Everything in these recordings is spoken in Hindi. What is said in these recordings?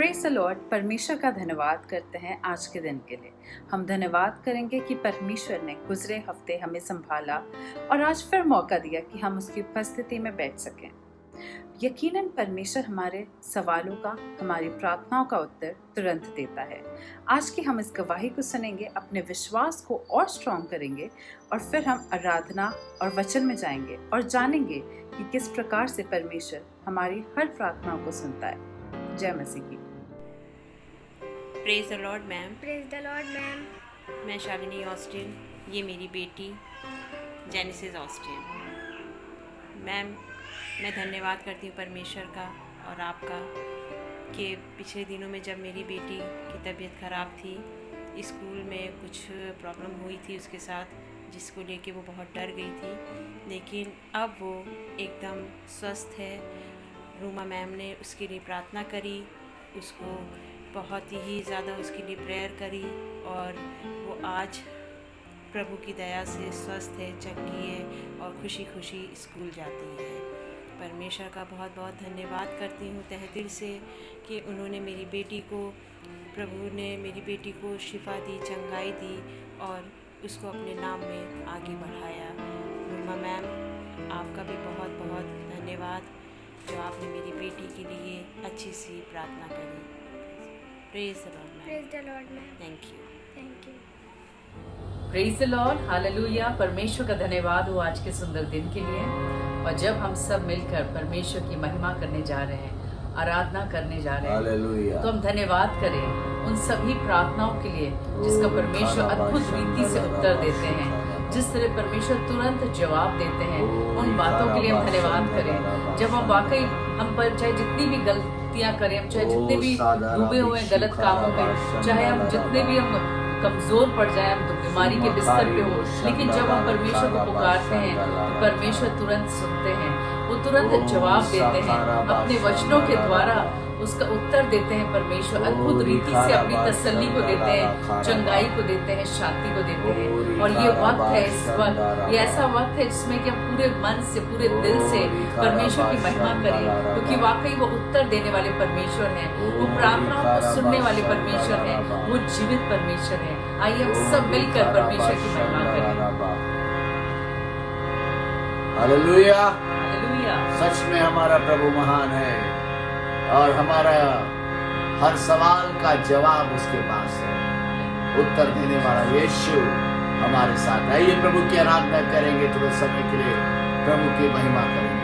Praise the Lord. परमेश्वर का धन्यवाद करते हैं आज के दिन के लिए। हम धन्यवाद करेंगे कि परमेश्वर ने गुजरे हफ्ते हमें संभाला और आज फिर मौका दिया कि हम उसकी उपस्थिति में बैठ सकें। यकीनन परमेश्वर हमारे सवालों का, हमारी प्रार्थनाओं का उत्तर तुरंत देता है। आज की हम इस गवाही को सुनेंगे, अपने विश्वास को और स्ट्रॉन्ग करेंगे और फिर हम आराधना और वचन में जाएंगे और जानेंगे कि किस प्रकार से परमेश्वर हमारी हर प्रार्थनाओं को सुनता है। जय मसीह की। Praise the Lord ma'am. Praise the Lord ma'am. मैं शालिनी ऑस्टिन, ये मेरी बेटी जेनेसिस ऑस्टिन। मैम, मैं धन्यवाद करती हूँ परमेश्वर का और आपका कि पिछले दिनों में जब मेरी बेटी की तबीयत ख़राब थी, स्कूल में कुछ प्रॉब्लम हुई थी उसके साथ, जिसको लेके वो बहुत डर गई थी, लेकिन अब वो एकदम स्वस्थ है। रूमा मैम ने उसके लिए प्रार्थना करी, उसको बहुत ही ज़्यादा उसके लिए प्रेयर करी और वो आज प्रभु की दया से स्वस्थ है, चंगी है और खुशी खुशी स्कूल जाती है। परमेश्वर का बहुत बहुत धन्यवाद करती हूँ तहे दिल से कि उन्होंने मेरी बेटी को, प्रभु ने मेरी बेटी को शिफा दी, चंगाई दी और उसको अपने नाम में आगे बढ़ाया। रूमा मैम, आपका भी बहुत बहुत धन्यवाद जो आपने मेरी बेटी के लिए अच्छी सी प्रार्थना करी। Praise the Lord ma'am. Praise the Lord ma'am. Thank you. Thank you. Praise the Lord, hallelujah. परमेश्वर का धन्यवाद हो आज के सुंदर दिन के लिए। और जब हम सब मिलकर परमेश्वर की महिमा करने जा रहे हैं, आराधना करने जा रहे हैं, तो हम धन्यवाद करें उन सभी प्रार्थनाओं के लिए जिसका परमेश्वर अद्भुत रीति से उत्तर देते हैं। जिस तरह परमेश्वर तुरंत जवाब देते हैं, उन बातों के लिए हम धन्यवाद करें। जब हम वाकई हम पर चाहे जितनी भी गलतियां करें, हम चाहे जितने भी डूबे हुए गलत कामों में, चाहे हम जितने भी हम कमजोर पड़ जाए, हम तो बीमारी के बिस्तर पे हो, लेकिन जब हम परमेश्वर को पुकारते हैं तो परमेश्वर तुरंत सुनते हैं, वो तुरंत जवाब देते हैं, अपने वचनों के द्वारा उसका उत्तर देते हैं। परमेश्वर अद्भुत रीति से अपनी तसल्ली को देते हैं, चंगाई को देते हैं, शांति को देते हैं। और ये वक्त है, इस वक्त ये ऐसा वक्त है जिसमें कि हम पूरे मन से, पूरे दिल से परमेश्वर की महिमा करें, क्योंकि वाकई वो उत्तर देने वाले परमेश्वर हैं, वो प्रार्थनाओं को सुनने वाले परमेश्वर हैं, वो जीवित परमेश्वर हैं। आइए हम सब मिलकर परमेश्वर की महिमा करें। हालेलुया। हालेलुया। सच में हमारा प्रभु महान है और हमारा हर सवाल का जवाब उसके पास है। उत्तर देने वाला यीशु हमारे साथ। आइए प्रभु की आराधना करेंगे, थोड़े समय के लिए प्रभु की महिमा करेंगे।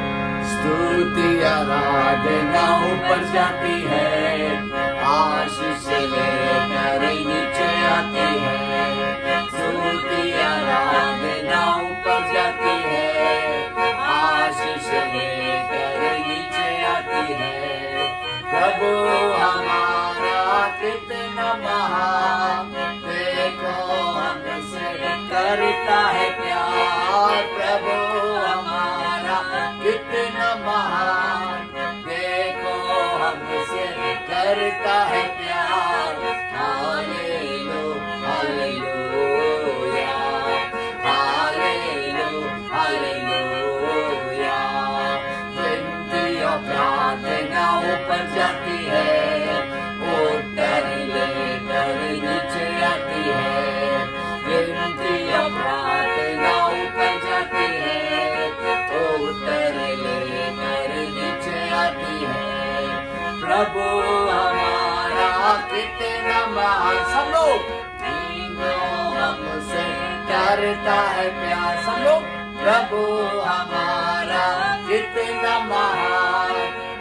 स्तुति आराधना ऊपर जाती है, आशीष लेकर नीचे आती है। स्तुति आराधना ऊपर जाती है, आशीष लेकर नीचे आती है। प्रभु हमारा कितना महान, देखो हमसे करता है प्यार। प्रभु हमारा कितना महान, देखो हमसे करता है प्यार। Hallelujah, hallelujah, hallelujah, hallelujah. विनती और प्रार्थना ऊपर जाती है, उत्तर लेकर नीचे आती है। विनती और प्रार्थना ऊपर जाती है, उत्तर लेकर नीचे आती है। प्रभु हमारा कितना महान, सब लोग हमसे करता है प्यार। सब लोग, प्रभु हमारा कितना महान,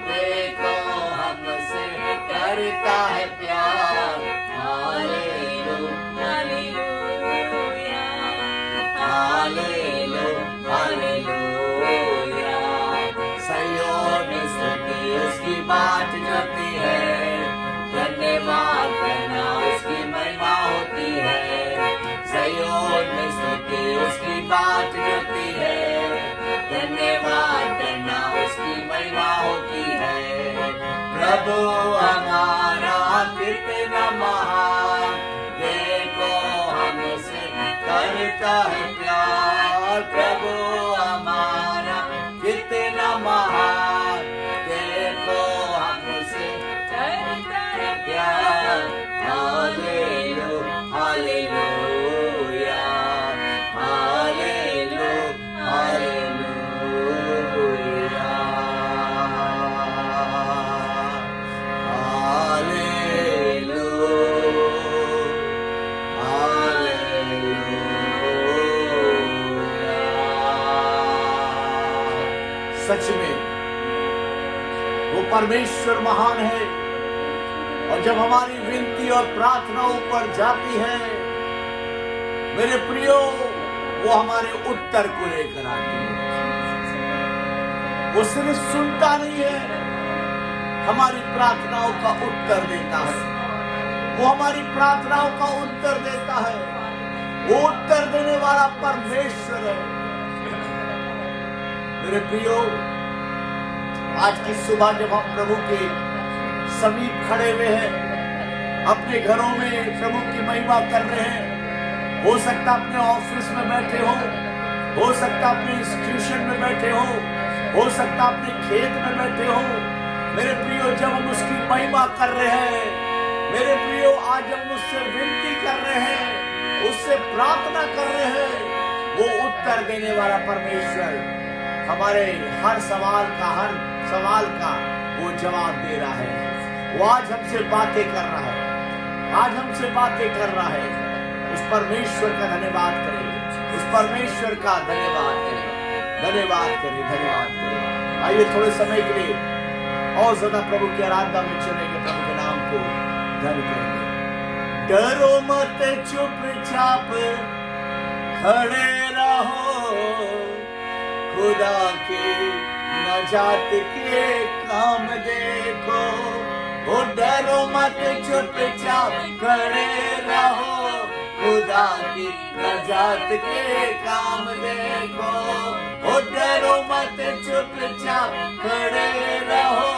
देखो हमसे करता है प्यार। Hallelujah, hallelujah, hallelujah. सयोन में स्तुति उसकी बात जाती है, धन्यवाद करना उसकी महिमा होती है। सयोन में स्तुति उसकी बात जाती है, धन्यवाद करना उसकी महिमा होती है। प्रभु हमारा कितना महान, देखो हमसे करता है प्यार। प्रभु हमारा कितना महान, देखो हमसे करता है सच में वो परमेश्वर महान है, और जब हमारी विनती और प्रार्थना ऊपर जाती है मेरे प्रियो, वो हमारे उत्तर को लेकर आती है। वो सिर्फ सुनता नहीं है, हमारी प्रार्थनाओं का उत्तर देता है। वो हमारी प्रार्थनाओं का उत्तर देता है। वो उत्तर देने वाला परमेश्वर है। मेरे प्रियो, आज की सुबह जब हम प्रभु के समीप खड़े हुए हैं, अपने घरों में प्रभु की महिमा कर रहे हैं, हो सकता अपने ऑफिस में बैठे हो सकता अपने इंस्टीट्यूशन में बैठे हो सकता अपने खेत में बैठे हो। मेरे प्रियो, जब हम उसकी महिमा कर रहे हैं, मेरे प्रियो, आज हम उससे विनती कर रहे हैं, उससे प्रार्थना कर रहे हैं, वो उत्तर देने वाला परमेश्वर हमारे हर सवाल का वो जवाब दे रहा है। वो आज हमसे बातें कर रहा है, आज हमसे बातें कर रहा है। उस परमेश्वर का धन्यवाद करें, उस परमेश्वर का धन्यवाद करें, धन्यवाद करें, धन्यवाद करें। आइए थोड़े समय के लिए और ज्यादा प्रभु की आराधना में चलेंगे, प्रभु के नाम को धन्य करेंगे। डरो मत, चुपचाप खड़े रहो, खुदा के नजात के काम देखो। ओ डरो मत, चुपचाप खड़े रहो, खुदा की नजात के काम देखो। ओ डरो मत, चुपचाप खड़े रहो,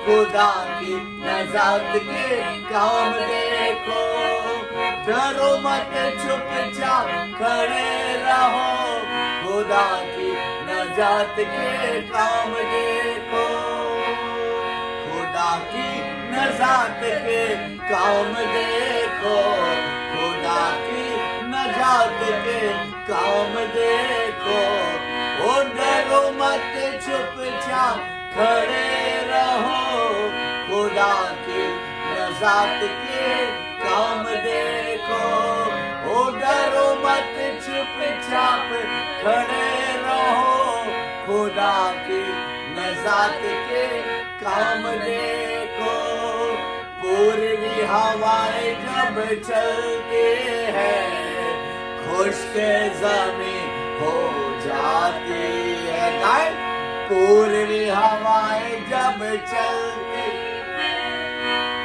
खुदा की नजात के काम देखो। डरो मत, चुपचाप खड़े रहो, खुदा की नजात के काम देखो। खुदा की नजात के काम देखो, खुदा की नजात के काम देखो। ओ डरो मत, चुपचाप खड़े रहो, खुदा की नजात के काम देखो। ओ डरो मत, चुपचाप खड़े रहो, खुदा की नजात के काम देखो। पूर्वी हवाएं जब चलती है, खुश्क ज़मीं हो जाती है। गाय, पूर्वी हवाएं जब चलती,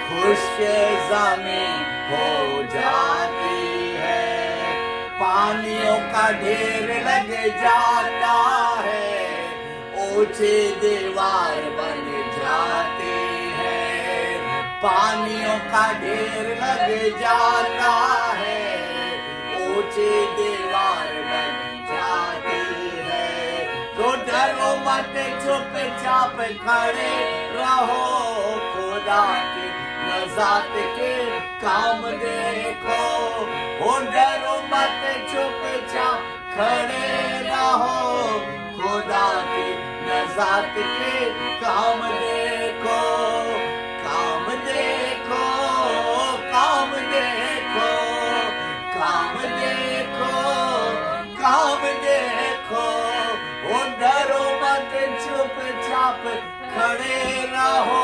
खुश्क ज़मीं हो जाती है। पानियों का ढेर लग जाता है, ऊंची दीवार बन जाती है। पानियों का ढेर लग जाता है, ऊंची दीवार बन जाती है। तो डरो मत, चुपचाप खड़े रहो, खुदा की नजात के काम देखो। ओ डरो मत, चुपचाप खड़े रहो, खुदा की नजात के काम देखो। काम देखो, काम देखो, काम देखो, काम देखो। ओ डरो मत, चुपचाप खड़े रहो,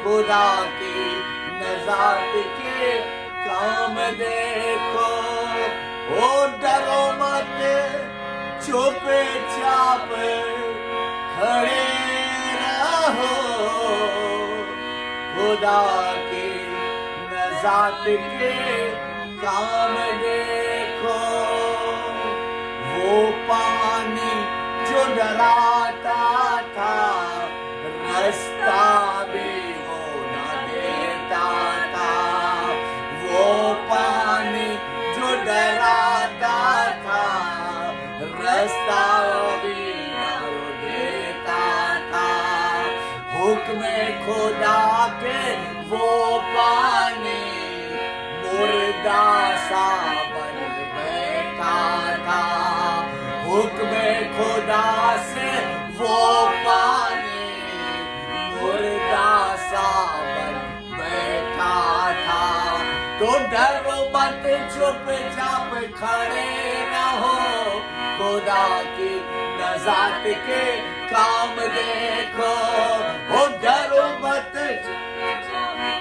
खुदा की नजात के काम देखो। ओ डरो मत, चुपचाप खड़े रहो, खुदा की नजात के काम देखो। वो पानी जो डराता था, रास्ता भी वो न देता था। वो पानी जो डराता था, रास्ता भी न देता था। हुक्म खुदा के वो पानी मुर्दा सा बन बैठा था। हुक्म खुदा से वो पानी मुर्दा सा बन बैठा था। तो डरो मत, चुपचाप खड़े रहो, खुदा की नजर नजात के काम देखो, ओ डरो मत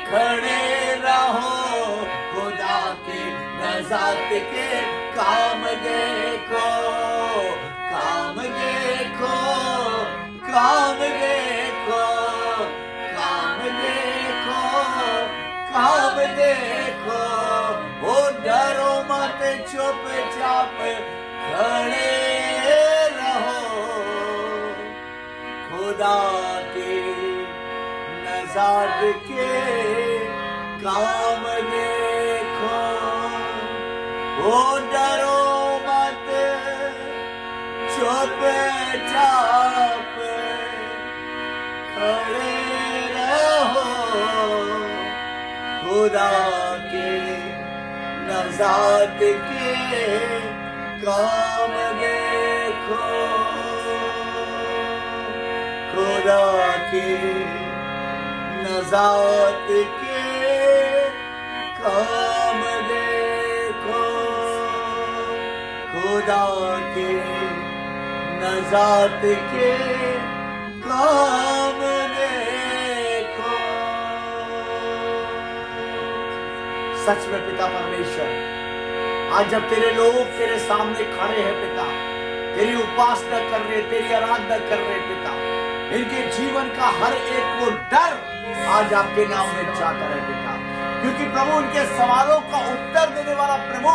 खड़े रहो, खुदा के नजात के काम देखो, काम देखो, काम देखो, काम देखो, काम देखो, ओ डरो मत चुपचाप खड़े रहो, खुदा के नजात के काम देखो, ओ डरो मत चुपचाप खड़े रहो, खुदा के नजात के काम देखो, खुदा के नजात के काम देखो, खुदा के नजात के काम देखो। सच में पिता परमेश्वर, आज जब तेरे लोग तेरे सामने खड़े हैं पिता, तेरी उपासना कर रहे, तेरी आराधना कर रहे पिता, इनके जीवन का हर एक वो डर आज आपके नाम में जाता है पिता, क्योंकि प्रभु उनके सवालों का उत्तर देने वाला प्रभु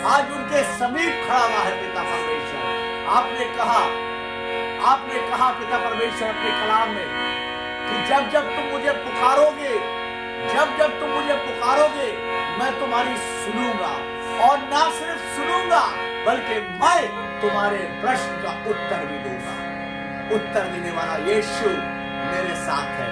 आज उनके समीप खड़ा हुआ है पिता परमेश्वर। आपने कहा पिता परमेश्वर अपने कलाम में कि जब जब तुम मुझे पुकारोगे, मैं तुम्हारी सुनूंगा, और ना सिर्फ सुनूंगा बल्कि मैं तुम्हारे प्रश्न का उत्तर भी दूंगा। उत्तर देने वाला यीशु मेरे साथ है।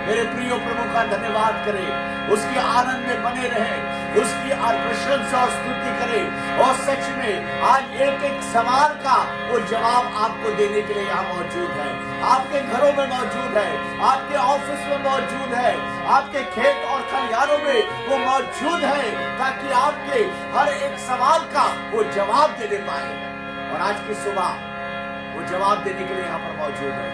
मेरे प्रिय प्रभु का धन्यवाद करें, उसके आनंद में बने रहे, उसकी प्रशंसा और स्तुति करें। और सच में आज एक एक सवाल का वो जवाब आपको देने के लिए यहाँ मौजूद है, आपके घरों में मौजूद है, आपके ऑफिस में मौजूद है, आपके खेत और खलिहानों में वो मौजूद है, ताकि आपके हर एक सवाल का वो जवाब दे पाए। और आज की सुबह वो जवाब देने के लिए यहाँ पर मौजूद है।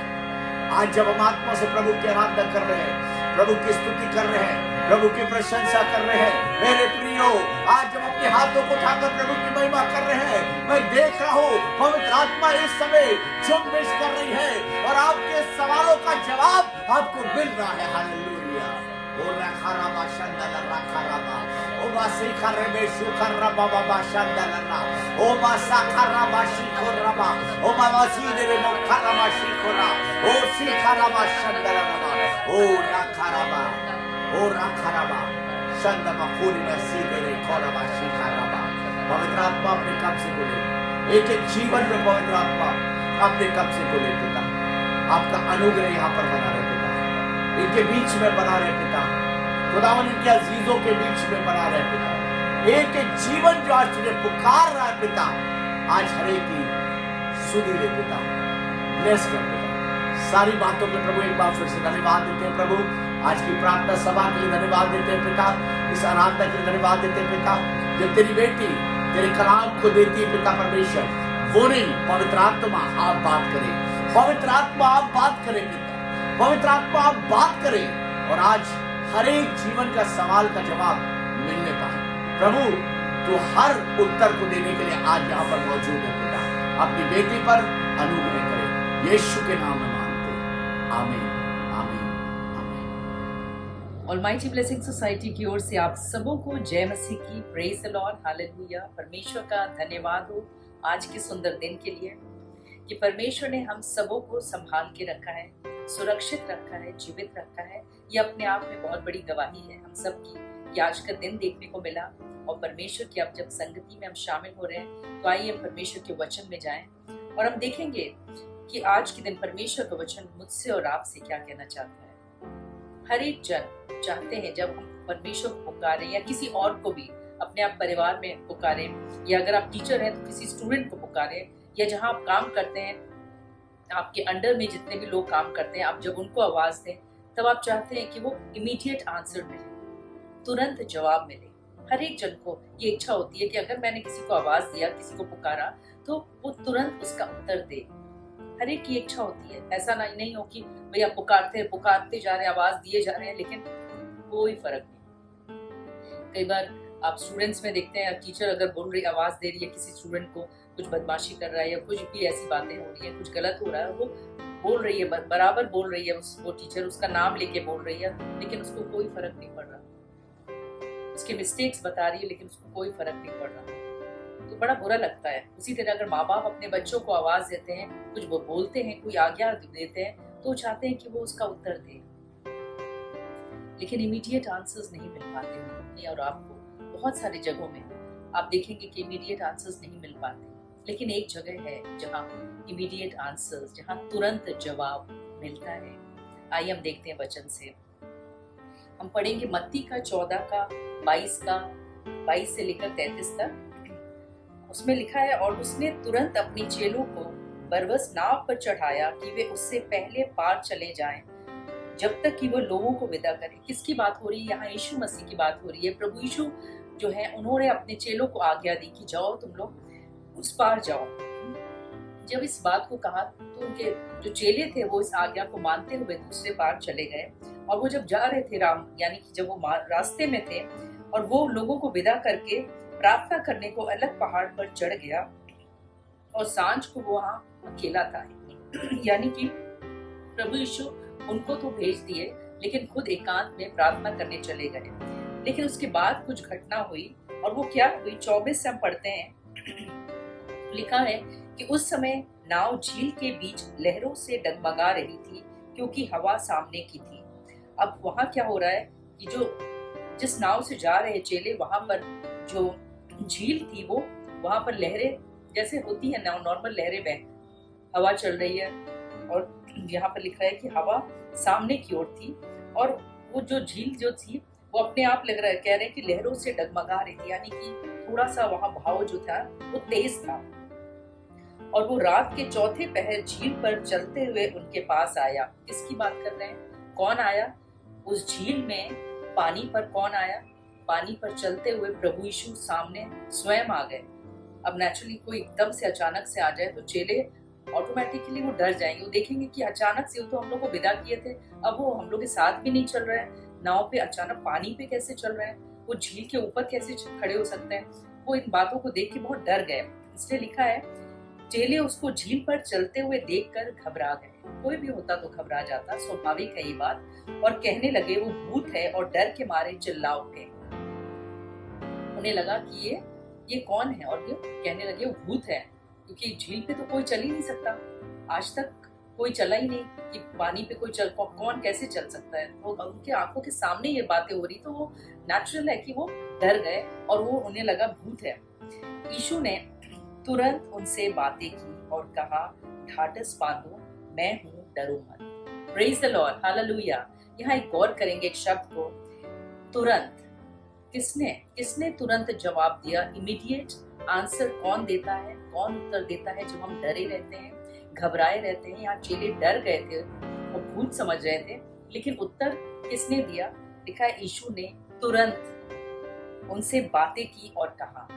आज जब हम आत्मा से प्रभु की आराधना कर रहे हैं, प्रभु की स्तुति कर रहे हैं, प्रभु की प्रशंसा कर रहे हैं, मेरे प्रियो, आज जब अपने हाथों को उठाकर प्रभु की महिमा कर रहे हैं, मैं देख रहा हूँ पवित्र आत्मा इस समय जुम्बिश कर रही है और आपके सवालों का जवाब आपको मिल रहा है। हालेलुया। ओ रखाराबा शंदला रखाराबा, ओ मासिखरबे शुखरबा बाबा शंदला, ओ मासाखरबा शिखरबा, ओ मावासीदेवे मोखरबा शिखरा, ओ शिखरबा शंदला, ओ रखाराबा शंदबा पूरी में सीदेवे कोरबा शिखरबा। पवित्र आत्मा अपने कब्जे को ले, एक एक जीवन में पवित्र आत्मा अपने कब्जे को ले पिता। आपका अनुग्रह यहाँ पर बना रहे पिता, इनके बीच में बना रहे पिता, खुदावन इनके अजीजों के बीच में बना रहे पिता। एक एक जीवन जो आज तुझे पुकार रहा है पिता, आज हर एक की सुधी ले पिता, ब्लेस कर पिता। सारी बातों के प्रभु एक बार फिर से धन्यवाद देते हैं प्रभु। आज की प्रार्थना सभा के लिए धन्यवाद देते हैं पिता, इस आराधना के लिए धन्यवाद देते हैं पिता। जब तेरी बेटी तेरे कलाम को देती है पिता परमेश्वर, वो नहीं, पवित्र आत्मा आप बात करें, पवित्र आत्मा आप बात करें पिता, पवित्र आत्मा आप बात करें और आज हर एक जीवन का सवाल का जवाब मिलने पाए। प्रभु तू हर उत्तर को देने के लिए आज यहाँ पर मौजूद है पिता। अपनी बेटी पर अनुग्रह करे, यीशु के नाम में मांगते हैं, आमीन, आमीन, आमीन। ऑलमाइटी ब्लेसिंग सोसाइटी की ओर से आप सबों को जय मसीह की, प्रेज द लॉर्ड, हालेलुया। परमेश्वर का धन्यवाद हो आज के सुंदर दिन के लिए कि परमेश्वर ने हम सबों को संभाल के रखा है, सुरक्षित रखा है, जीवित रखा है। ये अपने आप में बहुत बड़ी गवाही है हम सब की कि आज का दिन देखने को मिला। और परमेश्वर की अब जब संगति में हम शामिल हो रहे हैं, तो आइए परमेश्वर के वचन में जाएं और हम देखेंगे कि आज के दिन परमेश्वर का वचन मुझसे और आपसे क्या कहना चाहता है। हर एक जन चाहते हैं जब हम परमेश्वर को पुकारें या किसी और को भी अपने आप परिवार में पुकारें, या अगर आप टीचर हैं तो किसी स्टूडेंट को पुकारें, या जहां आप काम करते हैं आपके अंडर में जितने भी लोग काम करते हैं, आप जब उनको आवाज दें तब आप चाहते हैं कि वो इमीडिएट आंसर मिले, तुरंत जवाब मिले। हर एक जन को ये इच्छा होती है कि अगर मैंने किसी को आवाज दिया, किसी को पुकारा, तो वो तुरंत उसका उत्तर दे। हर एक की इच्छा होती है, ऐसा नहीं हो कि भैया पुकारते जा रहे हैं, आवाज दिए जा रहे हैं, लेकिन कोई फर्क नहीं। कई बार आप स्टूडेंट्स में देखते हैं, टीचर अगर बोल रही, आवाज दे रही है किसी स्टूडेंट को, कुछ बदमाशी कर रहा है या कुछ भी ऐसी बातें हो रही है, कुछ गलत हो रहा है, वो बोल रही है, बराबर बोल रही है, वो टीचर उसका नाम लेके बोल रही है, लेकिन उसको कोई फर्क नहीं पड़ रहा। उसके मिस्टेक्स बता रही है, लेकिन उसको कोई फर्क नहीं पड़ रहा। तो बड़ा बुरा लगता है। उसी तरह अगर माँ बाप अपने बच्चों को आवाज देते हैं, कुछ वो बोलते हैं, कोई आज्ञा देते हैं, तो चाहते हैं कि वो उसका उत्तर दे, लेकिन इमीडिएट आंसर्स नहीं मिल पाते हैं। और आपको बहुत सारी जगहों में आप देखेंगे कि इमीडिएट आंसर्स नहीं मिल पाते, लेकिन एक जगह है जहाँ इमीडिएट आंसर्स, जहाँ तुरंत जवाब मिलता है। आइए हम देखते हैं वचन से। हम पढ़ेंगे मत्ती का 14 का 22 से लेकर 33 तक। उसमें लिखा है, और उसने तुरंत अपनी चेलों को बरबस नाव पर चढ़ाया कि वे उससे पहले पार चले जाएं, जब तक कि वो लोगों को विदा करे। किसकी बात हो रही है यहाँ? यीशु मसीह की बात हो रही है। प्रभु यीशु जो है, उन्होंने अपने चेलों को आज्ञा दी कि जाओ तुम लोग उस पार जाओ। जब इस बात को कहा तो उनके जो चेले थे वो इस आज्ञा को मानते हुए दूसरे पार चले गए। और वो जब जा रहे थे यानी कि जब वो रास्ते में थे और वो लोगों को विदा करके प्रार्थना करने को अलग पहाड़ पर चढ़ गया, और सांझ को वो वहाँ अकेला था। यानी कि प्रभु यीशु उनको तो भेज दिए, लेकिन खुद एकांत में प्रार्थना करने चले गए। लेकिन उसके बाद कुछ घटना हुई, और वो क्या हुई? 24 से हम पढ़ते हैं। लिखा है कि उस समय नाव झील के बीच लहरों से डगमगा रही थी, क्योंकि हवा सामने की थी। अब वहां क्या हो रहा है कि जिस नाव से जा रहे चेले, वहां पर जो झील थी, वो वहां पर लहरें जैसे होती है नॉर्मल लहरें बह, हवा चल रही है, और यहाँ पर लिखा है कि हवा सामने की ओर थी, और वो जो झील जो थी वो अपने आप लग रहा है, कह रहे हैं कि लहरों से डगमगा रही थी, यानी कि थोड़ा सा वहां भाव जो था वो तेज था। और वो रात के चौथे पहर झील पर चलते हुए उनके पास आया। किसकी बात कर रहे हैं? कौन आया उस झील में? पानी पर कौन आया? पानी पर चलते हुए प्रभु यीशु सामने स्वयं आ गए। अब नेचुरली कोई एकदम से अचानक से आ जाए तो चेले ऑटोमेटिकली वो डर जाएंगे। वो देखेंगे कि अचानक से तो हम लोग को विदा किए थे, अब वो हम लोग के साथ भी नहीं चल रहा है, नाव पे अचानक पानी पे कैसे चल रहा है, वो झील के ऊपर कैसे खड़े हो सकते हैं। वो इन बातों को देख के बहुत डर गए। इसलिए लिखा है, चेले उसको झील पर चलते हुए देखकर घबरा गए। कोई भी होता तो घबरा जाता, स्वाभाविक है ये बात। और कहने लगे वो भूत है, और डर के मारे चिल्ला उठे। उन्हें लगा कि ये कौन है, और ये कहने लगे वो भूत है, क्योंकि झील पे तो कोई चल ही नहीं सकता। आज तक कोई चला ही नहीं कि पानी पे कोई कौन कैसे चल सकता है। तो उनके आंखों के सामने ये बातें हो रही, तो वो नेचुरल है कि वो डर गए, और वो उन्हें लगा भूत है। यीशु ने तुरंत उनसे बातें की और कहा, ढाढ़स बांधो, मैं हूँ, डरो मत। Praise the Lord, hallelujah. यहाँ एक गौर करेंगे एक शब्द को, तुरंत। किसने तुरंत जवाब दिया? इमीडिएट आंसर कौन देता है? कौन उत्तर देता है जब हम डरे रहते हैं, घबराए रहते हैं? यहाँ चेले डर गए थे और भूत समझ रहे थे, लेकिन उत्तर किसने दिया? लिखा है, यीशु ने तुरंत उनसे बातें की और कहा।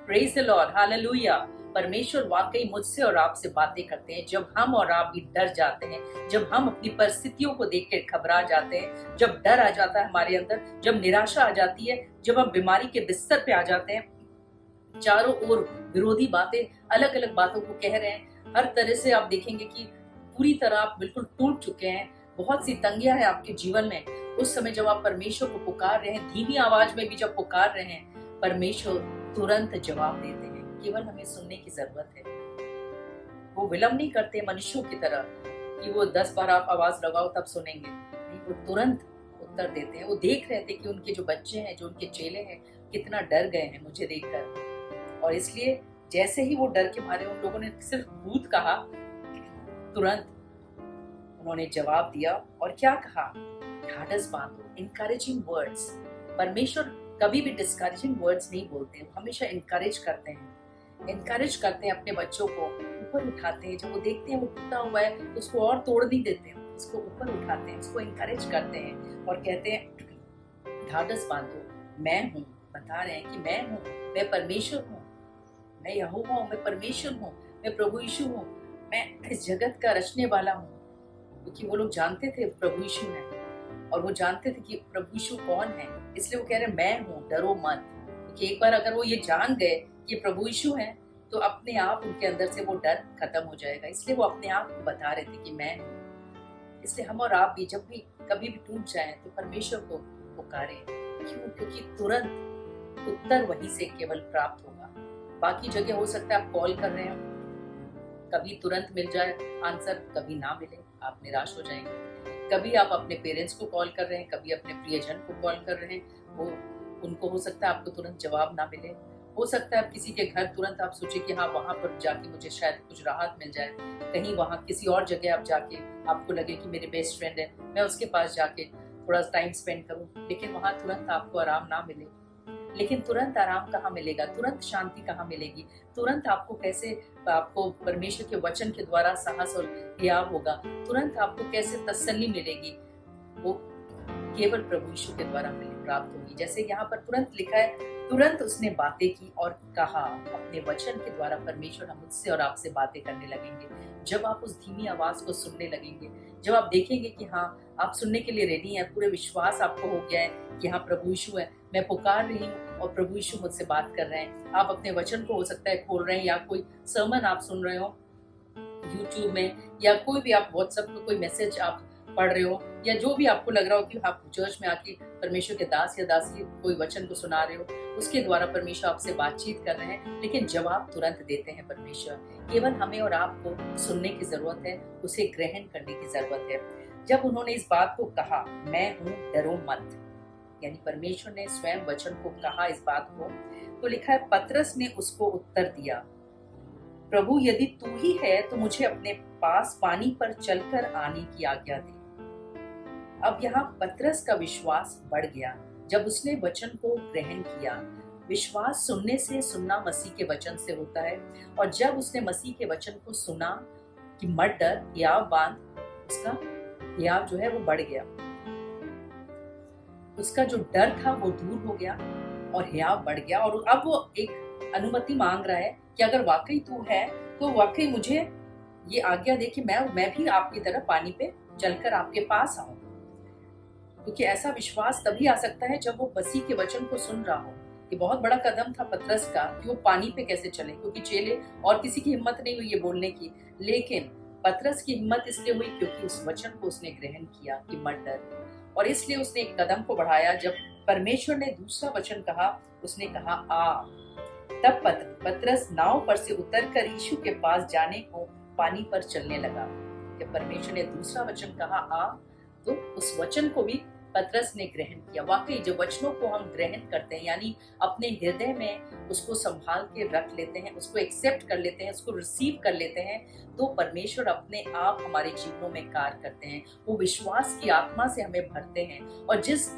Praise the Lord, hallelujah. परमेश्वर वाकई मुझसे और आपसे बातें करते हैं जब हम और आप भी डर जाते हैं, जब हम अपनी परिस्थितियों को देख कर घबरा जाते हैं, जब डर आ जाता है हमारे अंदर, जब निराशा आ जाती है, जब हम बीमारी के बिस्तर पे आ जाते हैं, चारों ओर विरोधी बातें, अलग अलग बातों को कह रहे हैं। हर तरह से आप देखेंगे कि पूरी तरह आप बिल्कुल टूट चुके हैं, बहुत सी तंगियां हैं आपके जीवन में। उस समय जब आप परमेश्वर को पुकार रहे हैं, धीमी आवाज में भी जब पुकार रहे हैं, परमेश्वर तुरंत जवाब देते हैं। केवल हमें सुनने की जरूरत है। वो विलंब नहीं करते मनुष्यों की तरह कि वो 10 बार आप आवाज लगाओ तब सुनेंगे, नहीं, वो तुरंत उत्तर देते हैं। वो देख रहे थे कि उनके जो बच्चे हैं, जो उनके चेले हैं, कितना डर गए हैं मुझे देखकर, और इसलिए जैसे ही वो डर के मारे उन लोगों ने सिर्फ भूत कहा, तुरंत उन्होंने जवाब दिया और क्या कहा? ढाढ़स बांधो। Encouraging words. परमेश्वर कभी भी डिस्करेजिंग वर्ड्स नहीं बोलते, वो हमेशा इनकरेज करते हैं। इनकरेज करते हैं अपने बच्चों को, ऊपर उठाते हैं। जब वो देखते हैं वो टूटा हुआ है तो उसको और तोड़ नहीं देते, उसको ऊपर उठाते हैं, उसको इनकरेज करते हैं और कहते हैं, ढाढ़स बांधो, मैं हूँ। बता रहे हैं कि मैं हूँ, मैं परमेश्वर हूँ, मैं यहोवा हूँ, मैं परमेश्वर हूँ, मैं प्रभु यीशु हूँ। मैं इस जगत का रचने वाला हूँ। क्योंकि वो लोग जानते थे प्रभु यीशु है और वो जानते थे कि प्रभु यीशु कौन है, इसलिए वो कह रहे मैं हूँ, डरो मत। क्योंकि एक बार अगर वो ये जान गए कि प्रभु यीशु है तो अपने आप उनके अंदर से वो डर खत्म हो जाएगा। इसलिए वो अपने आप को बता रहे थे कि मैं हूँ। इसलिए हम और आप भी जब भी कभी भी टूट जाएं तो परमेश्वर को पुकारें। क्यों? क्योंकि तुरंत उत्तर वहीं से केवल प्राप्त होगा। बाकी जगह हो सकता है आप कॉल कर रहे हैं, कभी तुरंत मिल जाए आंसर, कभी ना मिले, आप निराश हो जाएंगे। कभी आप अपने पेरेंट्स को कॉल कर रहे हैं, कभी अपने प्रियजन को कॉल कर रहे हैं, वो उनको हो सकता है आपको तुरंत जवाब ना मिले। हो सकता है आप किसी के घर तुरंत आप सोचे कि हाँ वहां पर जाके मुझे शायद कुछ राहत मिल जाए। कहीं वहां किसी और जगह आप जाके आपको लगे कि मेरे बेस्ट फ्रेंड है, मैं उसके पास जाके थोड़ा टाइम स्पेंड करूं, लेकिन वहां तुरंत आपको आराम ना मिले। लेकिन तुरंत आराम कहाँ मिलेगा, तुरंत शांति कहाँ मिलेगी, तुरंत आपको कैसे आपको परमेश्वर के वचन के द्वारा साहस और हियाव होगा, तुरंत आपको कैसे तसल्ली मिलेगी, वो केवल प्रभु यीशु के द्वारा प्राप्त होगी। जैसे यहाँ पर तुरंत लिखा है, तुरंत उसने बातें की और कहा। अपने वचन के द्वारा परमेश्वर हम मुझसे और आपसे बातें करने लगेंगे। जब आप उस धीमी आवाज को सुनने लगेंगे, जब आप देखेंगे कि हाँ आप सुनने के लिए रेडी हैं, पूरे विश्वास आपको हो गया है कि हाँ प्रभु यीशु है, मैं पुकार रही हूँ और प्रभु यीशु मुझसे बात कर रहे हैं। आप अपने वचन को हो सकता है खोल रहे हैं, या कोई सर्मन आप सुन रहे हो यूट्यूब में, या कोई भी आप व्हाट्सएप में कोई मैसेज आप पढ़ रहे हो, या जो भी आपको लग रहा हो कि आप चर्च में आके परमेश्वर के दास या दासी कोई वचन को सुना रहे हो, उसके द्वारा परमेश्वर आपसे बातचीत कर रहे हैं। लेकिन जवाब तुरंत देते हैं परमेश्वर। केवल हमें और आपको सुनने की जरूरत है, उसे ग्रहण करने की जरूरत है। जब उन्होंने इस बात को कहा, मैं हूँ डरो मत, यानी परमेश्वर ने स्वयं वचन को कहा इस बात को, तो लिखा है पतरस ने उसको उत्तर दिया, प्रभु यदि तू ही है तो मुझे अपने पास पानी पर चलकर आने की आज्ञा दे। अब यहाँ पतरस का विश्वास बढ़ गया जब उसने वचन को ग्रहण किया। विश्वास सुनने से, सुनना मसीह के वचन से होता है। और जब उसने मसीह के वचन को सुना कि मत डर, हियाव बांध, उसका हियाव जो है वो बढ़ गया, उसका जो डर था वो दूर हो गया और हियाव बढ़ गया। और अब वो एक अनुमति मांग रहा है कि अगर वाकई तू है तो वाकई मुझे ये आज्ञा दे कि मैं भी आपकी तरह पानी पे चलकर आपके पास आऊं। क्योंकि ऐसा विश्वास तभी आ सकता है जब वो मसीह के वचन को सुन रहा हो। ये बहुत बड़ा कदम था पतरस का कि वो पानी पे कैसे चले, क्योंकि चेले और किसी की हिम्मत नहीं हुई ये बोलने की। लेकिन पतरस की हिम्मत इसलिए हुई क्योंकि उस वचन को उसने ग्रहण किया कि मत डर, और इसलिए उसने एक कदम को बढ़ाया। जब परमेश्वर ने दूसरा वचन कहा, उसने कहा आ। तब पतरस नाव पर से उतरकर यीशु के पास जाने को पानी पर चलने लगा। जब परमेश्वर ने दूसरा वचन कहा आ, तो उस वचन को भी पतरस ने ग्रहण किया। वाकई जब वचनों को हम ग्रहण करते हैं, यानी अपने हृदय में उसको संभाल के रख लेते हैं, उसको एक्सेप्ट कर लेते हैं, उसको रिसीव कर लेते हैं, तो परमेश्वर अपने आप हमारे जीवनों में कार्य करते हैं। वो विश्वास की आत्मा से हमें भरते हैं, और जिस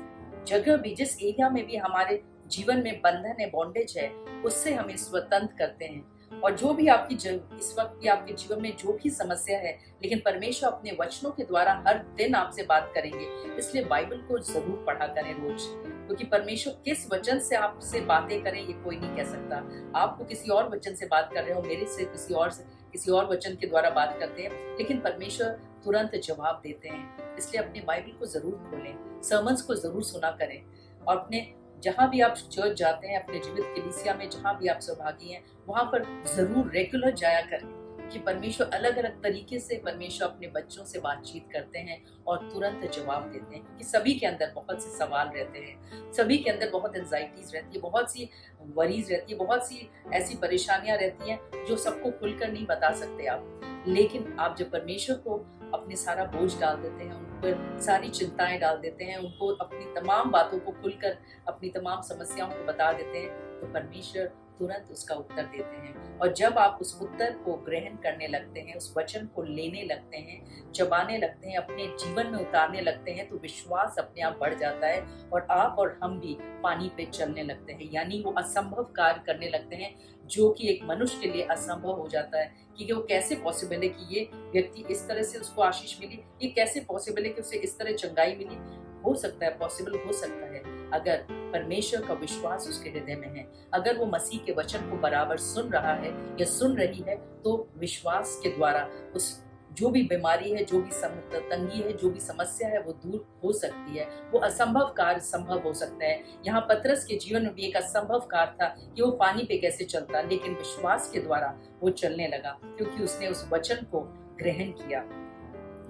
जगह भी, जिस एरिया में भी हमारे जीवन में बंधन है, बॉन्डेज है, उससे हमें स्वतंत्र करते हैं। और जो भी आपकी इस वक्त की आपके जीवन में जो भी समस्या है, लेकिन परमेश्वर अपने वचनों के द्वारा हर दिन आपसे बात करेंगे। इसलिए बाइबल को जरूर पढ़ा करें रोज, क्योंकि परमेश्वर किस वचन से आपसे बातें करें ये कोई नहीं कह सकता। आपको किसी और वचन से बात कर रहे हो, मेरे से किसी और वचन के द्वारा बात करते हैं, लेकिन परमेश्वर तुरंत जवाब देते हैं। इसलिए अपने बाइबल को जरूर खोलें, सर्मन्स को जरूर सुना करें, और अपने जहाँ भी आप चर्च जाते हैं, अपने जीवित कलीसिया में जहाँ भी आप सहभागी हैं, वहाँ पर जरूर रेगुलर जाया करें, कि परमेश्वर अलग अलग तरीके से परमेश्वर अपने बच्चों से बातचीत करते हैं और तुरंत जवाब देते हैं। क्योंकि सभी के अंदर बहुत से सवाल रहते हैं, सभी के अंदर बहुत एंजाइटीज रहती है, बहुत सी वरीज रहती है, बहुत सी ऐसी परेशानियां रहती हैं जो सबको खुलकर नहीं बता सकते आप। लेकिन आप जब परमेश्वर को अपने सारा बोझ डाल देते हैं, उन पर सारी चिंताएं डाल देते हैं, उनको अपनी तमाम बातों को खुलकर, अपनी तमाम समस्याओं को बता देते हैं, तो परमेश्वर तुरंत उसका उत्तर देते हैं। और जब आप उस उत्तर को ग्रहण करने लगते हैं, उस वचन को लेने लगते हैं, चबाने लगते हैं, अपने जीवन में उतारने लगते हैं, तो विश्वास अपने आप बढ़ जाता है और आप और हम भी पानी पे चलने लगते हैं। यानी वो असंभव कार्य करने लगते हैं, जो कि एक मनुष्य के लिए असंभव हो जाता है कि वो कैसे पॉसिबल है कि ये व्यक्ति इस तरह से उसको आशीष मिली, ये कैसे पॉसिबल है कि उसे इस तरह चंगाई मिली। हो सकता है, पॉसिबल हो सकता है, अगर परमेश्वर का विश्वास उसके हृदय में है, अगर वो मसीह के वचन को बराबर सुन रहा है या सुन रही है, तो विश्वास के द्वारा उस जो भी बीमारी है, जो भी तंगी है, जो भी समस्या है, वो दूर हो सकती है। वो असंभव कार्य संभव हो सकता है। यहाँ पतरस के जीवन में भी एक असंभव कार्य था कि वो पानी पे कैसे चलता, लेकिन विश्वास के द्वारा वो चलने लगा, क्योंकि उसने उस वचन को ग्रहण किया।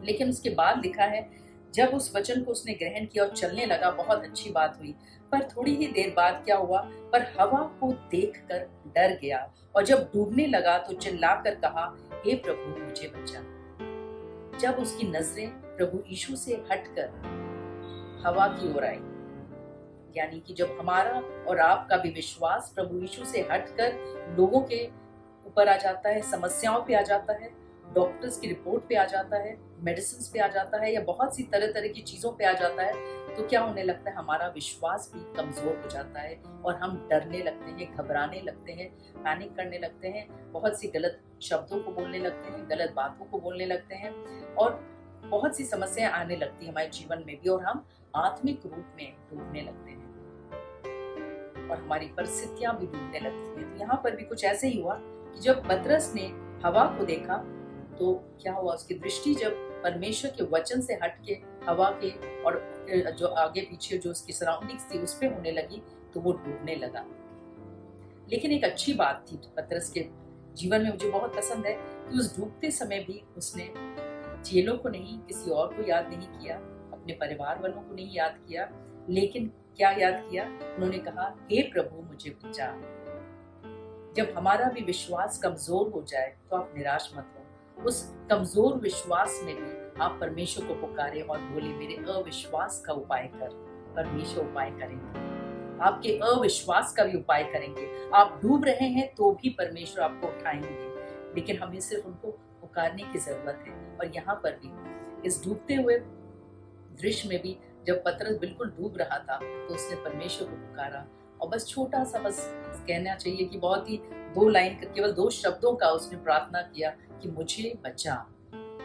लेकिन उसके बाद लिखा है, जब उस वचन को उसने ग्रहण किया और चलने लगा, बहुत अच्छी बात हुई, पर थोड़ी ही देर बाद क्या हुआ, पर हवा को देखकर डर गया, और जब डूबने लगा तो चिल्लाकर कहा, हे प्रभु मुझे बचा। जब उसकी नजरें प्रभु यीशु से हटकर हवा की ओर आई, यानी कि जब हमारा और आपका भी विश्वास प्रभु यीशु से हटकर लोगों के ऊपर आ जाता है, समस्याओं पे आ जाता है, डॉक्टर्स की रिपोर्ट पे आ जाता है, मेडिसिन पे आ जाता है, या बहुत सी तरह तरह की चीजों पे आ जाता है, तो क्या होने लगता है, हमारा विश्वास भी कमजोर हो जाता है और हम डरने लगते हैं, घबराने लगते हैं, पैनिक करने लगते हैं, बहुत सी गलत शब्दों को बोलने लगते हैं, गलत बातों को बोलने लगते हैं, और बहुत सी समस्याएं आने लगती है हमारे जीवन में भी, और हम आत्मिक रूप में डूबने लगते हैं और हमारी परिस्थितियां भी डूबने लगती हैं। तो यहाँ पर भी कुछ ऐसे ही हुआ कि जब पतरस ने हवा को देखा, तो क्या हुआ, उसकी दृष्टि जब परमेश्वर के वचन से हटके हवा के और जो आगे पीछे जो उसकी सराउंडिंग्स थी उस पे होने लगी, तो वो डूबने लगा। लेकिन एक अच्छी बात थी पतरस के जीवन में, मुझे बहुत पसंद है कि उस डूबते समय भी उसने चेलों को नहीं, किसी और को याद नहीं किया, अपने परिवार वालों को नहीं याद किया, लेकिन क्या याद किया, उन्होंने कहा, हे प्रभु मुझे बचा। जब हमारा भी विश्वास कमजोर हो जाए तो आप निराश मत हो, उस कमजोर विश्वास में भी आप परमेश्वर को पुकारे और बोले, मेरे अविश्वास का उपाय कर। परमेश्वर उपाय करेंगे, आपके अविश्वास का भी उपाय करेंगे। आप डूब रहे हैं तो भी परमेश्वर आपको उठाएंगे, लेकिन हमें सिर्फ उनको पुकारने की जरूरत है। और यहाँ पर भी इस डूबते हुए दृश्य में भी जब पतरस बिल्कुल डूब रहा था, तो उसने परमेश्वर को पुकारा, और बस छोटा सा, बस कहना चाहिए कि बहुत ही 2 लाइन का, केवल 2 शब्दों का उसने प्रार्थना किया कि मुझे बचा।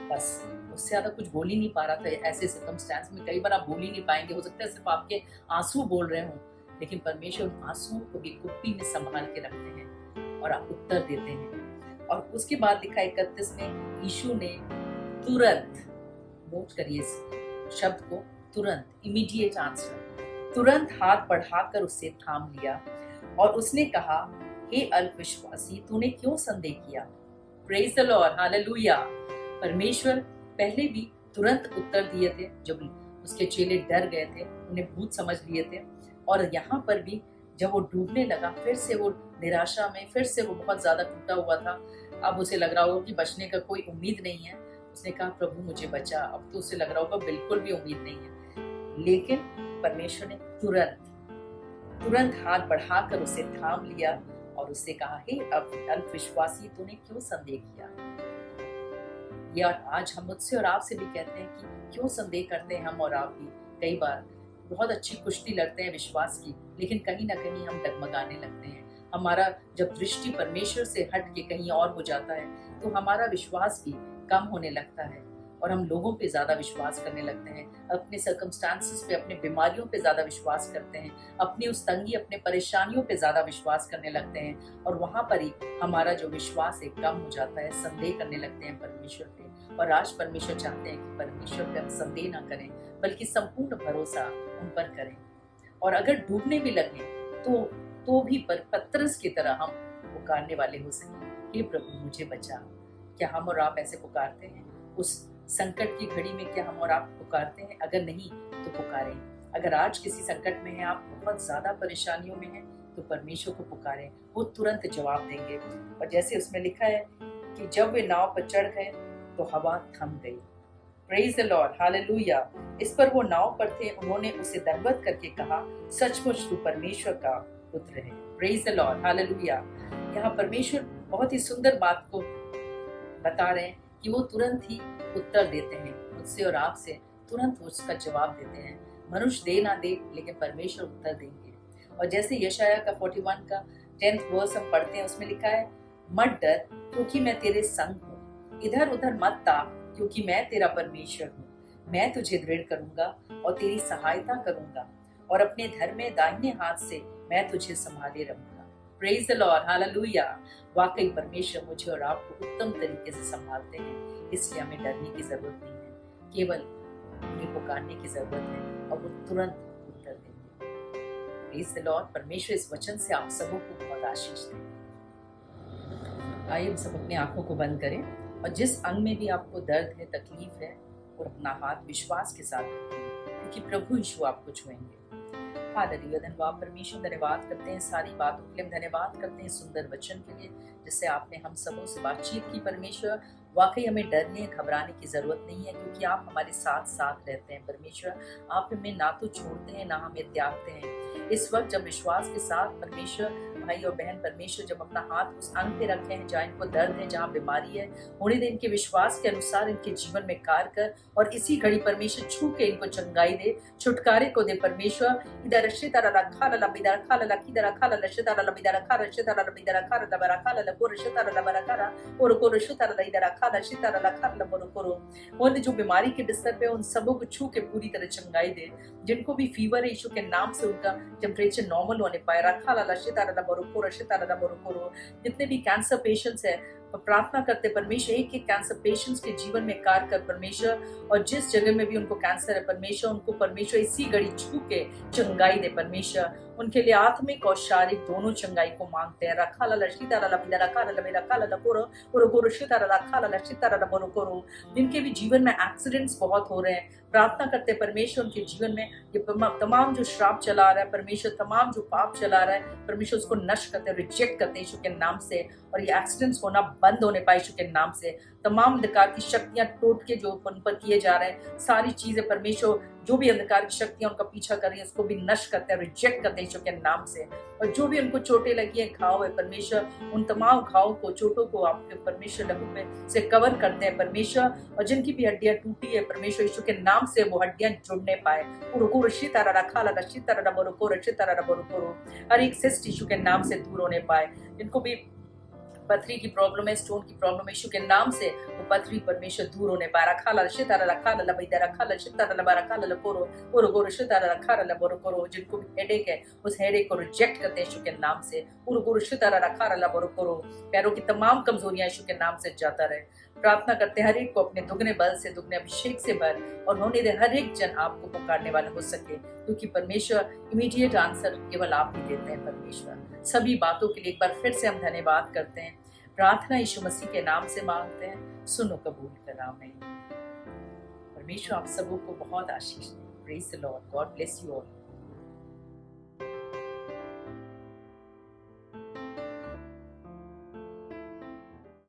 बस उससे ज्यादा कुछ बोल ही नहीं पा रहा था। ऐसे सर्कमस्टेंस में कई बार आप बोल ही नहीं पाएंगे, हो सकता है सिर्फ आपके आंसू बोल रहे हों, लेकिन परमेश्वर उन आंसुओं को भी कुप्पी में संभाल के रखते हैं और आप उत्तर देते हैं। और उसके बाद लिखा 31 में, यीशु ने तुरंत, नोट करिए इस शब्द को, तुरंत, इमीडिएट आंसर, तुरंत हाथ बढ़ाकर उसे थाम लिया और उसने कहा, हे अल्पविश्वासी, तूने क्यों संदेह किया। Praise the Lord, hallelujah. परमेश्वर पहले भी तुरंत उत्तर दिए थे जब उसके चेले डर गए थे, उन्हें भूत समझ लिए थे, और यहाँ पर भी जब वो डूबने लगा, फिर से वो निराशा में, फिर से वो बहुत ज्यादा टूटा हुआ था, अब उसे लग रहा होगा कि बचने का कोई उम्मीद नहीं है। उसने कहा, प्रभु मुझे बचा। अब तो उसे लग रहा होगा बिल्कुल भी उम्मीद नहीं है, लेकिन परमेश्वर ने तुरंत हाथ बढ़ाकर उसे थाम लिया और उससे कहा, हे अल्पविश्वासी, तूने क्यों संदेह किया। यार आज हम मुझसे और आपसे भी कहते हैं कि क्यों संदेह करते हैं हम और आप भी। कई बार बहुत अच्छी कुश्ती लड़ते हैं विश्वास की, लेकिन कहीं ना कहीं हम डगमगाने लगते हैं। हमारा जब दृष्टि परमेश्वर से हट के कहीं और हो जाता है, तो हमारा विश्वास भी कम होने लगता है और हम लोगों पे ज्यादा विश्वास करने लगते हैं, अपने सर्कमस्टांसेस पे, अपने बीमारियों पे ज्यादा विश्वास करते हैं, अपनी उस तंगी, अपने परेशानियों पे ज्यादा विश्वास करने लगते हैं, और वहां पर ही हमारा जो विश्वास है कम हो जाता है, संदेह करने लगते हैं परमेश्वर पे। और आज परमेश्वर चाहते हैं कि परमेश्वर पे हम संदेह ना करें, बल्कि संपूर्ण भरोसा उन पर करें। और अगर डूबने भी लगे तो भी पतरस की तरह हम पुकारने वाले हो सके, हे प्रभु मुझे बचा। क्या हम और आप ऐसे पुकारते हैं? उस संकट की घड़ी में क्या हम और आप पुकारते हैं? अगर नहीं तो पुकारें। अगर आज किसी संकट में है, आप बहुत ज्यादा परेशानियों में हैं, तो परमेश्वर को पुकारें, वो तुरंत जवाब देंगे। और जैसे उसमें लिखा है कि जब वे नाव पर चढ़ गए तो हवा थम गई। Praise the Lord, hallelujah. इस पर वो नाव पर थे, उन्होंने उसे दंडवत करके कहा, सचमुच तू परमेश्वर का पुत्र है। Praise the Lord, hallelujah. यहाँ परमेश्वर बहुत ही सुंदर बात को बता रहे हैं कि वो तुरंत ही उत्तर देते हैं, मुझसे और आपसे तुरंत उसका जवाब देते हैं। मनुष्य दे ना दे, लेकिन परमेश्वर उत्तर देंगे। और जैसे यशाया का 41 का 10th वर्स हम पढ़ते हैं, उसमें लिखा है, मत डर क्योंकि मैं तेरे संग हूँ, इधर उधर मत ताक क्योंकि मैं तेरा परमेश्वर हूँ। मैं तुझे दृढ़ करूंगा और तेरी सहायता करूंगा और अपने धर्म में दाहिने हाथ से मैं तुझे संभाले रहूंगा। Praise the Lord, hallelujah. वाकई परमेश्वर मुझे और आपको उत्तम तरीके से संभालते हैं, इसलिए हमें डरने की जरूरत नहीं है, केवल उन्हें पुकारने की जरूरत है और वो तुरंत उत्तर देंगे। Praise the Lord. परमेश्वर इस वचन से आप सबों को बहुत आशीष दें। आइए हम सब अपनी आंखों को बंद करें और जिस अंग में भी आपको दर्द है, तकलीफ है, और अपना हाथ विश्वास के साथ रखें, क्योंकि प्रभु यीशु आपको छुएंगे। हालेलुया। धन्यवाद परमेश्वर, धन्यवाद करते हैं सारी बातों के लिए, धन्यवाद करते हैं सुंदर वचन के लिए जिससे आपने हम सबों से बातचीत की। परमेश्वर वाकई हमें डरने घबराने की जरूरत नहीं है, क्योंकि आप हमारे साथ साथ रहते हैं। परमेश्वर आप हमें ना तो छोड़ते हैं ना हमें त्यागते हैं। इस वक्त जब विश्वास के साथ परमेश्वर भाई और बहन परमेश्वर जब अपना हाथ उस अंग पे रखे हैं जहाँ इनको दर्द है, जहाँ बीमारी है, होने दे, इनके विश्वास के अनुसार इनके जीवन में कार्य कर और इसी घड़ी परमेश्वर छू के इनको चंगाई दे, छुटकारे को दे। परमेश्वर इधर रशिता रखा लला बिदर खा लला किधर खा लला रशिता रला बिदर खा रशिता रला बिदर खा लला बरा खा लला को रशिता रला बरा खा और को रशिता रला इधर खा रशिता रला खा लला बोलो करो। और जो बीमारी के बिस्तर पे उन सबों को छू के पूरी तरह चंगाई दे। जिनको भी फीवर है यीशु के नाम से उनका टेम्परेचर नॉर्मल होने पाए। रखा लला रशिता रला जितने भी कैंसर पेशेंट्स है प्रार्थना करते परमेश्वर एक एक कैंसर पेशेंट्स के जीवन में कार्य कर परमेश्वर, और जिस जगह में भी उनको कैंसर है परमेश्वर उनको परमेश्वर इसी घड़ी छू के चंगाई दे। परमेश्वर उनके लिए आत्मिक और शारीरिक दोनों चंगाई को मांगते हैं। रखा ला लशिता ला बिदा रखा ला मेरा रखा ला कोरो और गोरो शिता ला रखा ला लशिता ला बोलो कोरो। जिनके भी जीवन में एक्सीडेंट्स बहुत हो रहे हैं प्रार्थना करते परमेश्वर उनके जीवन में ये तमाम जो श्राप चला रहा है परमेश्वर, तमाम जो पाप चला रहा है परमेश्वर उसको नष्ट करते रिजेक्ट करते यीशु के नाम से, और ये एक्सीडेंट्स होना बंद होने पाए यीशु के नाम से। तमाम अंधकार की शक्तियां टूट के जो उन पर किए जा रहे हैं सारी चीजें परमेश्वर जो भी अंधकार की शक्तियां उनका पीछा कर रही है उसको भी नष्ट करते हैं, रिजेक्ट करते हैं यीशु के नाम से। और जो भी उनको चोटें लगी है, घाव है परमेश्वर, उन तमाम घाव को चोटों को आपके परमेश्वर लहू में से कवर करते हैं परमेश्वर। और जिनकी भी हड्डियां टूटी है परमेश्वर यीशु के नाम से वो हड्डियां जुड़ने पाए। हर एक सिस्ट यीशु के नाम से दूर होने पाए। जिनको भी पथरी की प्रॉब्लम है, स्टोन की प्रॉब्लम है, यीशु के नाम से वो पथरी परमेश्वर दूर होने पाए। रखा ला शितारा रखा ला बैदा रखा ला शितारा ला रखा ला कोरो और गोरो शितारा रखा ला बोरो कोरो। जिनको भी हेडेक है उस हेडेक को रिजेक्ट करते हैं यीशु के नाम से। और गोरो शितारा रखा ला बोरो कोरो। पैरों की तमाम कमजोरियां यीशु के नाम से जाता रहे। प्रार्थना करते हर एक को अपने दुगने बल से, दुगने अभिषेक से भर और होने दे हर एक जन आपको पुकारने वाला हो सके, क्योंकि परमेश्वर इमीडिएट आंसर केवल आप ही देते हैं। परमेश्वर सभी बातों के लिए एक बार फिर से हम धन्यवाद करते हैं। प्रार्थना यीशु मसीह के नाम से मांगते हैं, सुनो कबूल कर। आमीन। परमेश्वर आप सबों को बहुत आशीष दे। Praise the Lord. God bless you all.